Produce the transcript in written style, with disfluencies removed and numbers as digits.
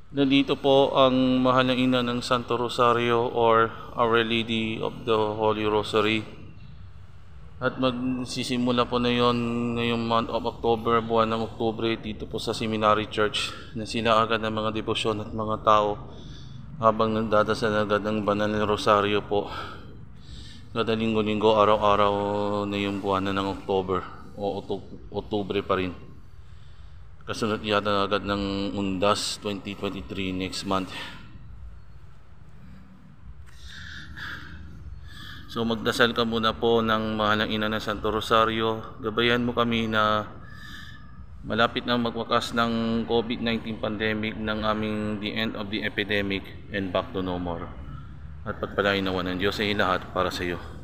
Nandito po ang mahal na ina ng Santo Rosario or Our Lady of the Holy Rosary. At magsisimula po na yon ngayong month of October, buwan ng Oktubre, dito po sa Seminary Church na sinaagad ng mga debosyon at mga tao habang nagdadasal agad ng banal na Rosario po. Kada linggo-linggo, araw-araw na yung buwan na ng October o Oktubre pa rin. Kasunod yata agad ng Undas 2023 next month. So magdasal ka muna po ng mahal ng ina ng Santo Rosario. Gabayan mo kami na malapit na magwakas ng COVID-19 pandemic ng aming the end of the epidemic and back to no more. At pagpalain nawa ng Diyos sa lahat para sa iyo.